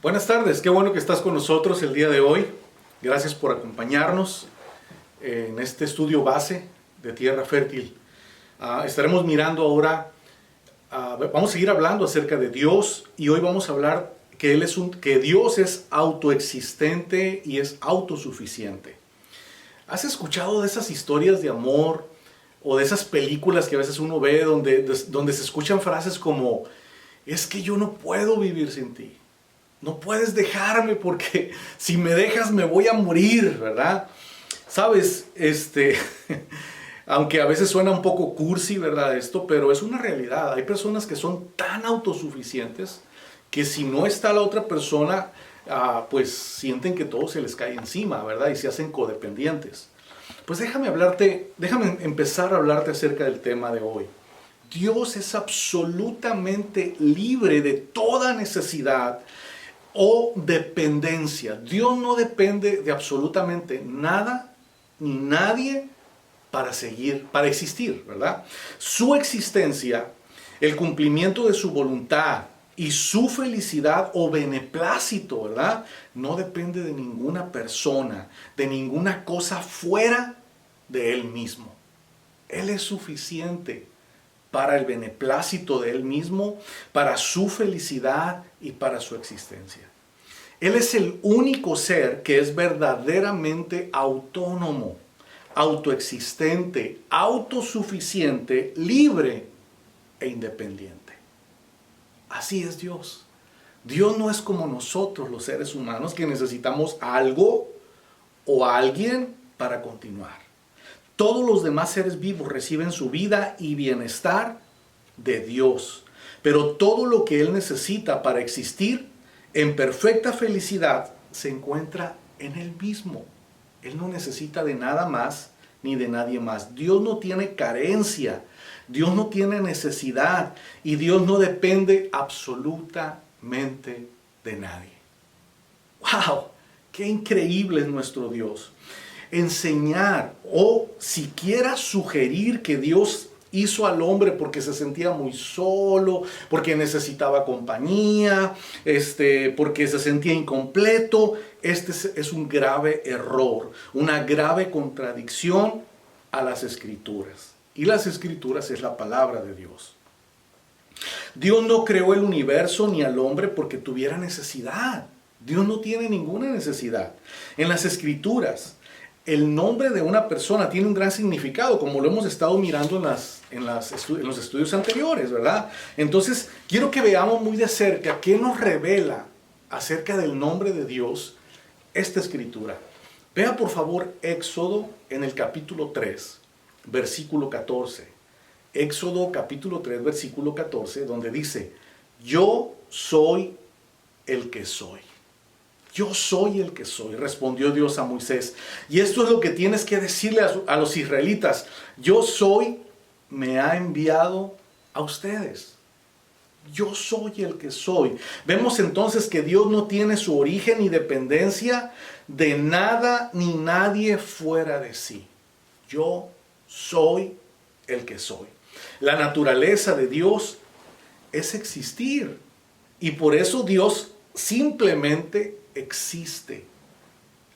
Buenas tardes, qué bueno que estás con nosotros el día de hoy. Gracias por acompañarnos en este estudio base de Tierra Fértil. Estaremos mirando ahora, vamos a seguir hablando acerca de Dios y hoy vamos a hablar que Dios es autoexistente y es autosuficiente. ¿Has escuchado de esas historias de amor o de esas películas que a veces uno ve donde se escuchan frases como, es que yo no puedo vivir sin ti? No puedes dejarme porque si me dejas me voy a morir, ¿verdad? Sabes, aunque a veces suena un poco cursi, ¿verdad? Esto, pero es una realidad. Hay personas que son tan autosuficientes que si no está la otra persona, pues sienten que todo se les cae encima, ¿verdad? Y se hacen codependientes. Pues déjame empezar a hablarte acerca del tema de hoy. Dios es absolutamente libre de toda necesidad o dependencia. Dios no depende de absolutamente nada ni nadie para existir, ¿verdad? Su existencia, el cumplimiento de su voluntad y su felicidad o beneplácito, ¿verdad? No depende de ninguna persona, de ninguna cosa fuera de Él mismo. Él es suficiente para el beneplácito de Él mismo, para su felicidad y para su existencia. Él es el único ser que es verdaderamente autónomo, autoexistente, autosuficiente, libre e independiente. Así es Dios. Dios no es como nosotros los seres humanos que necesitamos algo o alguien para continuar. Todos los demás seres vivos reciben su vida y bienestar de Dios. Pero todo lo que Él necesita para existir en perfecta felicidad se encuentra en Él mismo. Él no necesita de nada más ni de nadie más. Dios no tiene carencia. Dios no tiene necesidad. Y Dios no depende absolutamente de nadie. ¡Wow! ¡Qué increíble es nuestro Dios! Enseñar o siquiera sugerir que Dios hizo al hombre porque se sentía muy solo, porque necesitaba compañía, porque se sentía incompleto, es un grave error, una grave contradicción a las Escrituras. Y las Escrituras es la palabra de Dios. Dios no creó el universo ni al hombre porque tuviera necesidad. Dios no tiene ninguna necesidad. En las Escrituras, el nombre de una persona tiene un gran significado, como lo hemos estado mirando en los estudios anteriores, ¿verdad? Entonces, quiero que veamos muy de cerca qué nos revela acerca del nombre de Dios esta escritura. Vea por favor Éxodo en el capítulo 3, versículo 14. Éxodo capítulo 3, versículo 14, donde dice, yo soy el que soy. Yo soy el que soy, respondió Dios a Moisés. Y esto es lo que tienes que decirle a los israelitas. Yo soy, me ha enviado a ustedes. Yo soy el que soy. Vemos entonces que Dios no tiene su origen ni dependencia de nada ni nadie fuera de sí. Yo soy el que soy. La naturaleza de Dios es existir. Y por eso Dios simplemente existe.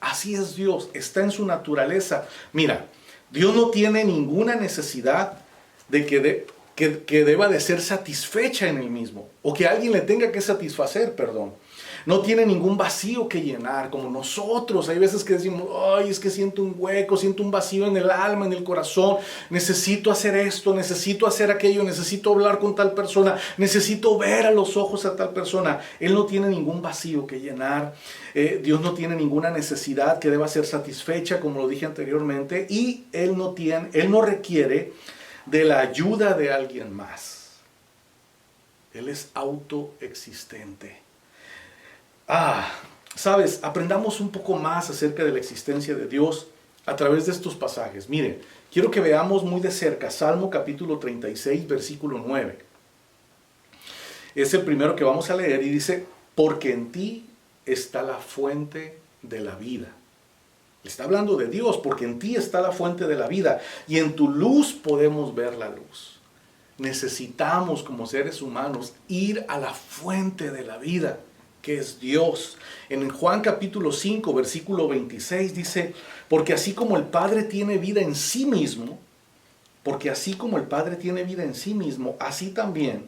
Así es Dios, está en su naturaleza. Mira, Dios no tiene ninguna necesidad de que deba de ser satisfecha en Él mismo, o que alguien le tenga que satisfacer, perdón. No tiene ningún vacío que llenar, como nosotros. Hay veces que decimos, ay, es que siento un hueco, siento un vacío en el alma, en el corazón. Necesito hacer esto, necesito hacer aquello, necesito hablar con tal persona, necesito ver a los ojos a tal persona. Él no tiene ningún vacío que llenar. Dios no tiene ninguna necesidad que deba ser satisfecha, como lo dije anteriormente. Y Él no requiere de la ayuda de alguien más. Él es autoexistente. Sabes, aprendamos un poco más acerca de la existencia de Dios a través de estos pasajes. Miren, quiero que veamos muy de cerca Salmo capítulo 36, versículo 9. Es el primero que vamos a leer y dice, porque en ti está la fuente de la vida. Está hablando de Dios, porque en ti está la fuente de la vida y en tu luz podemos ver la luz. Necesitamos como seres humanos ir a la fuente de la vida. que es Dios. En Juan capítulo 5, versículo 26 dice, porque así como el Padre tiene vida en sí mismo, porque así como el Padre tiene vida en sí mismo, así también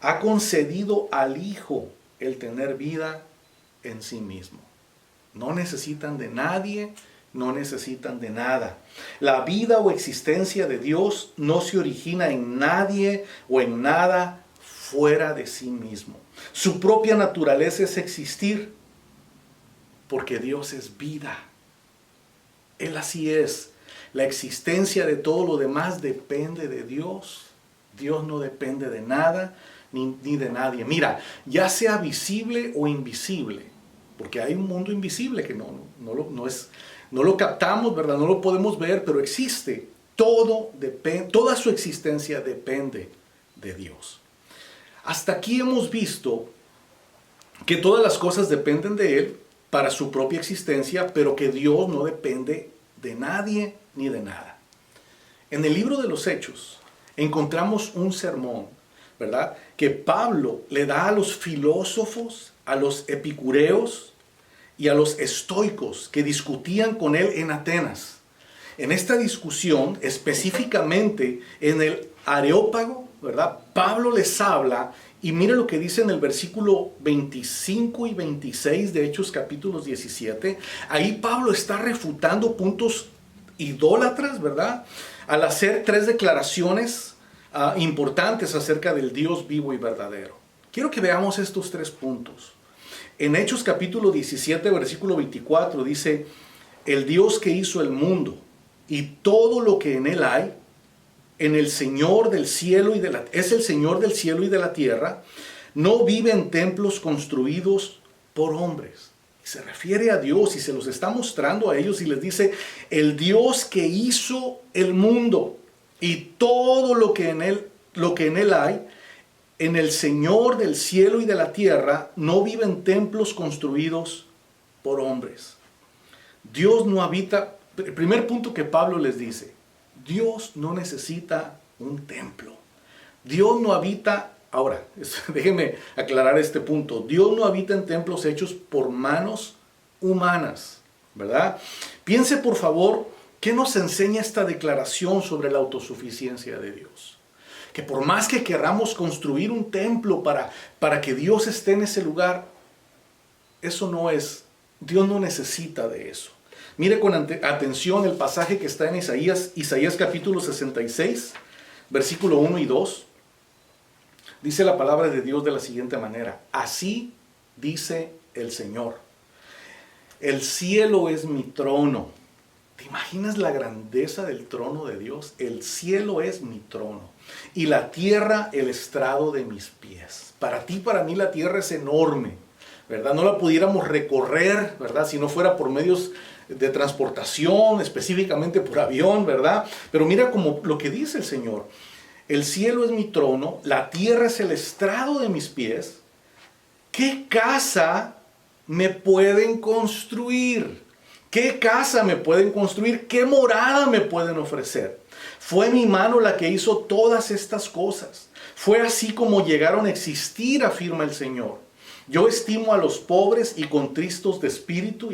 ha concedido al Hijo el tener vida en sí mismo. No necesitan de nadie, no necesitan de nada. La vida o existencia de Dios no se origina en nadie o en nada fuera de sí mismo. Su propia naturaleza es existir, porque Dios es vida. Él así es. La existencia de todo lo demás depende de Dios. Dios no depende de nada ni de nadie. Mira, ya sea visible o invisible, porque hay un mundo invisible que no lo captamos, ¿verdad? No lo podemos ver, pero existe. Toda su existencia depende de Dios. Hasta aquí hemos visto que todas las cosas dependen de Él para su propia existencia, pero que Dios no depende de nadie ni de nada. En el libro de los Hechos encontramos un sermón, ¿verdad?, que Pablo le da a los filósofos, a los epicureos y a los estoicos que discutían con él en Atenas. En esta discusión, específicamente en el Areópago, ¿verdad?, Pablo les habla y mire lo que dice en el versículo 25 y 26 de Hechos capítulos 17. Ahí Pablo está refutando puntos idólatras, ¿verdad?, al hacer tres declaraciones importantes acerca del Dios vivo y verdadero. Quiero que veamos estos tres puntos. En Hechos capítulo 17, versículo 24 dice, el Dios que hizo el mundo y todo lo que en él hay, en el Señor del cielo es el Señor del cielo y de la tierra, no vive en templos construidos por hombres. Y se refiere a Dios y se los está mostrando a ellos y les dice, el Dios que hizo el mundo y todo lo que en él hay, en el Señor del cielo y de la tierra, no vive en templos construidos por hombres. Dios no habita, el primer punto que Pablo les dice, Dios no necesita un templo. Dios no habita, ahora, déjenme aclarar este punto, Dios no habita en templos hechos por manos humanas, ¿verdad? Piense por favor, ¿qué nos enseña esta declaración sobre la autosuficiencia de Dios? Que por más que queramos construir un templo para que Dios esté en ese lugar, eso no es, Dios no necesita de eso. Mire con atención el pasaje que está en Isaías capítulo 66, versículo 1 y 2. Dice la palabra de Dios de la siguiente manera, así dice el Señor, el cielo es mi trono. ¿Te imaginas la grandeza del trono de Dios? El cielo es mi trono y la tierra el estrado de mis pies. Para ti, para mí la tierra es enorme, ¿verdad? No la pudiéramos recorrer, ¿verdad?, si no fuera por medios de transportación, específicamente por avión, ¿verdad? Pero mira como lo que dice el Señor. El cielo es mi trono, la tierra es el estrado de mis pies. ¿Qué casa me pueden construir? ¿Qué casa me pueden construir? ¿Qué morada me pueden ofrecer? Fue mi mano la que hizo todas estas cosas. Fue así como llegaron a existir, afirma el Señor. Yo estimo a los pobres y contritos de espíritu,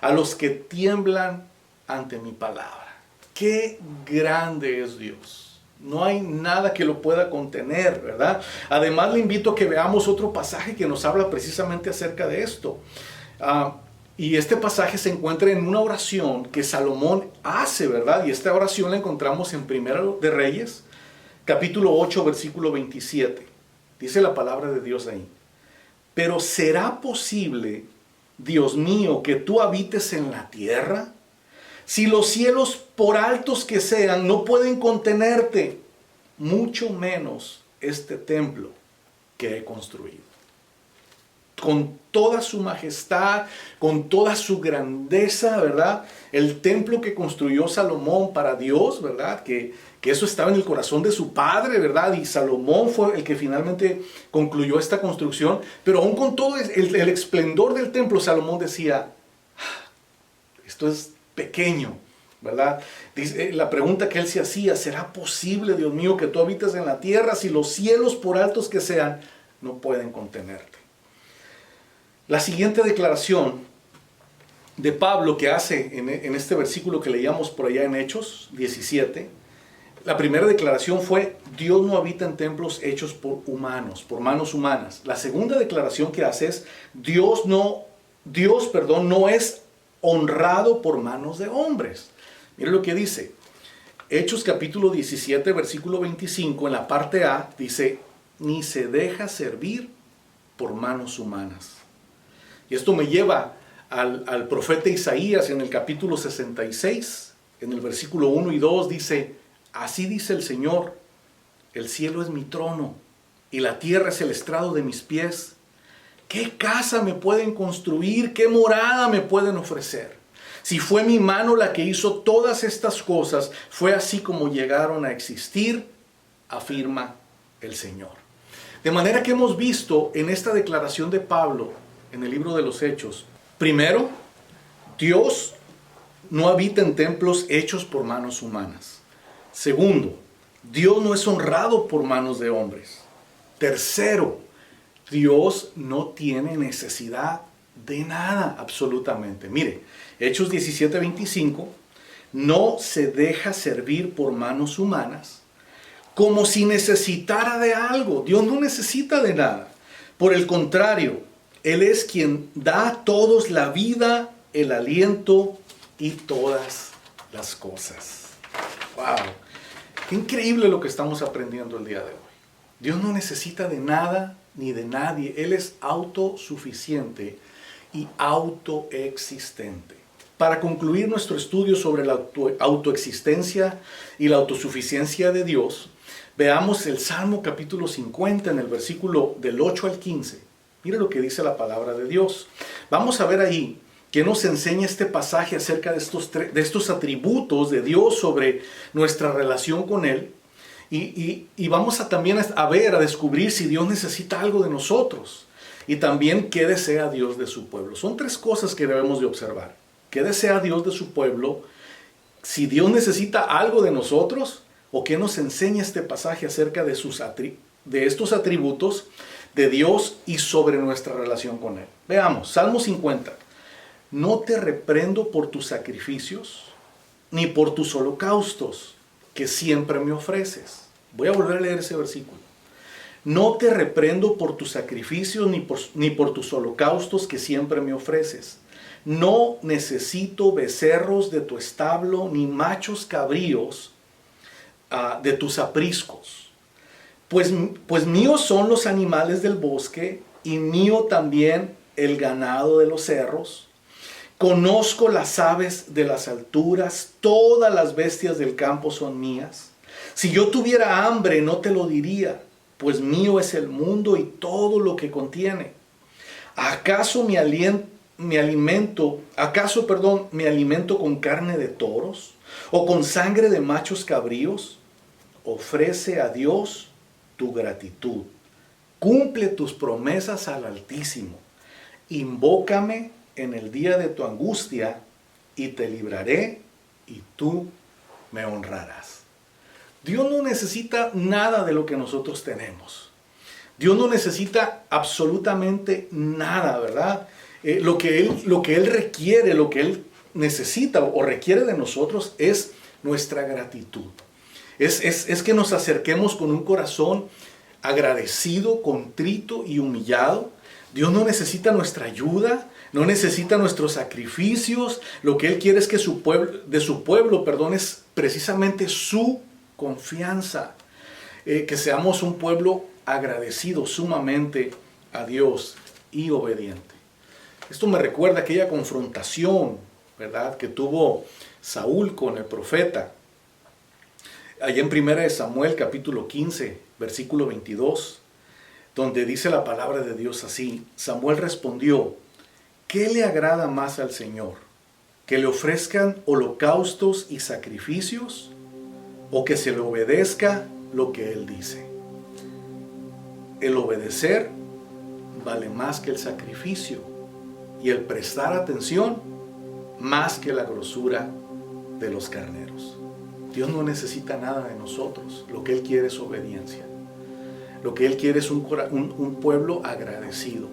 a los que tiemblan ante mi palabra. ¡Qué grande es Dios! No hay nada que lo pueda contener, ¿verdad? Además, le invito a que veamos otro pasaje que nos habla precisamente acerca de esto. Y este pasaje se encuentra en una oración que Salomón hace, ¿verdad? Y esta oración la encontramos en Primero de Reyes, capítulo 8, versículo 27. Dice la palabra de Dios ahí. Pero ¿será posible, Dios mío, que tú habites en la tierra? Si los cielos, por altos que sean, no pueden contenerte, mucho menos este templo que he construido. Con toda su majestad, con toda su grandeza, ¿verdad? El templo que construyó Salomón para Dios, ¿verdad? Que eso estaba en el corazón de su padre, ¿verdad? Y Salomón fue el que finalmente concluyó esta construcción. Pero aún con todo el esplendor del templo, Salomón decía, esto es pequeño, ¿verdad? Dice, la pregunta que él se hacía, ¿será posible, Dios mío, que tú habites en la tierra si los cielos, por altos que sean, no pueden contenerte? La siguiente declaración de Pablo que hace en este versículo que leíamos por allá en Hechos 17, la primera declaración fue: Dios no habita en templos hechos por humanos, por manos humanas. La segunda declaración que hace es: Dios no es honrado por manos de hombres. Mire lo que dice. Hechos capítulo 17, versículo 25, en la parte A, dice: ni se deja servir por manos humanas. Y esto me lleva al profeta Isaías en el capítulo 66, en el versículo 1 y 2, dice: así dice el Señor, el cielo es mi trono y la tierra es el estrado de mis pies. ¿Qué casa me pueden construir? ¿Qué morada me pueden ofrecer? Si fue mi mano la que hizo todas estas cosas, fue así como llegaron a existir, afirma el Señor. De manera que hemos visto en esta declaración de Pablo, en el libro de los Hechos, primero, Dios no habita en templos hechos por manos humanas. Segundo, Dios no es honrado por manos de hombres. Tercero, Dios no tiene necesidad de nada, absolutamente. Mire, Hechos 17:25, no se deja servir por manos humanas como si necesitara de algo. Dios no necesita de nada. Por el contrario, Él es quien da a todos la vida, el aliento y todas las cosas. ¡Wow! Qué increíble lo que estamos aprendiendo el día de hoy. Dios no necesita de nada ni de nadie. Él es autosuficiente y autoexistente. Para concluir nuestro estudio sobre la autoexistencia y la autosuficiencia de Dios, veamos el Salmo capítulo 50 en el versículo del 8 al 15. Mire lo que dice la palabra de Dios. Vamos a ver ahí qué nos enseña este pasaje acerca de estos atributos de Dios sobre nuestra relación con Él. Y vamos a también a descubrir si Dios necesita algo de nosotros. Y también qué desea Dios de su pueblo. Son tres cosas que debemos de observar. ¿Qué desea Dios de su pueblo? Si Dios necesita algo de nosotros, o qué nos enseña este pasaje acerca de estos atributos de Dios y sobre nuestra relación con Él. Veamos, Salmo 50. No te reprendo por tus sacrificios, ni por tus holocaustos, que siempre me ofreces. Voy a volver a leer ese versículo. No te reprendo por tus sacrificios, ni por tus holocaustos, que siempre me ofreces. No necesito becerros de tu establo, ni machos cabríos de tus apriscos. Pues míos son los animales del bosque, y mío también el ganado de los cerros. Conozco las aves de las alturas, todas las bestias del campo son mías. Si yo tuviera hambre, no te lo diría, pues mío es el mundo y todo lo que contiene. ¿Acaso me alimento con carne de toros o con sangre de machos cabríos? Ofrece a Dios tu gratitud. Cumple tus promesas al Altísimo. Invócame en el día de tu angustia y te libraré y tú me honrarás. Dios no necesita nada de lo que nosotros tenemos. Dios no necesita absolutamente nada, ¿verdad? Lo que Él requiere, lo que Él necesita o requiere de nosotros es nuestra gratitud. Es que nos acerquemos con un corazón agradecido, contrito y humillado. Dios no necesita nuestra ayuda, no necesita nuestros sacrificios. Lo que Él quiere es que de su pueblo, es precisamente su confianza. Que seamos un pueblo agradecido sumamente a Dios y obediente. Esto me recuerda aquella confrontación, ¿verdad?, que tuvo Saúl con el profeta. Allá en 1 Samuel capítulo 15, versículo 22, donde dice la palabra de Dios así: Samuel respondió: ¿qué le agrada más al Señor? ¿Que le ofrezcan holocaustos y sacrificios, o que se le obedezca lo que Él dice? El obedecer vale más que el sacrificio, y el prestar atención más que la grosura de los carneros. Dios no necesita nada de nosotros. Lo que Él quiere es obediencia. Lo que Él quiere es un pueblo agradecido,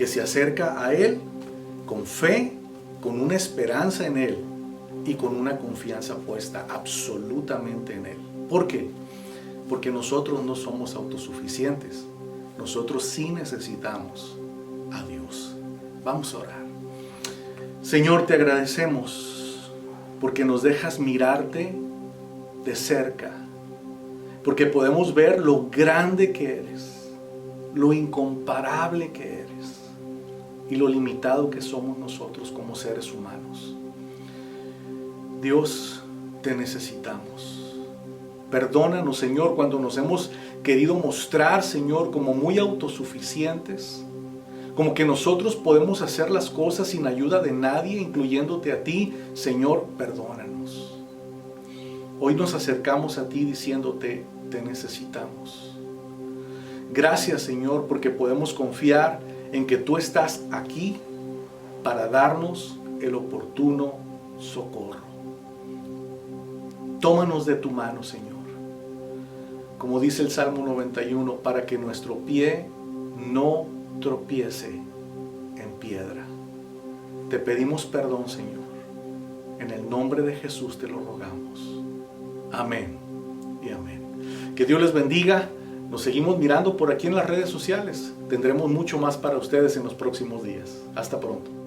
que se acerca a Él con fe, con una esperanza en Él y con una confianza puesta absolutamente en Él. ¿Por qué? Porque nosotros no somos autosuficientes. Nosotros sí necesitamos a Dios. Vamos a orar. Señor, te agradecemos porque nos dejas mirarte de cerca, porque podemos ver lo grande que eres, lo incomparable que eres y lo limitado que somos nosotros como seres humanos. Dios, te necesitamos. Perdónanos, Señor, cuando nos hemos querido mostrar, Señor, como muy autosuficientes, como que nosotros podemos hacer las cosas sin ayuda de nadie, incluyéndote a ti. Señor, perdónanos. Hoy nos acercamos a ti diciéndote, te necesitamos. Gracias, Señor, porque podemos confiar en que tú estás aquí para darnos el oportuno socorro. Tómanos de tu mano, Señor. Como dice el Salmo 91, para que nuestro pie no tropiece en piedra. Te pedimos perdón, Señor. En el nombre de Jesús te lo rogamos. Amén y amén. Que Dios les bendiga. Nos seguimos mirando por aquí en las redes sociales. Tendremos mucho más para ustedes en los próximos días. Hasta pronto.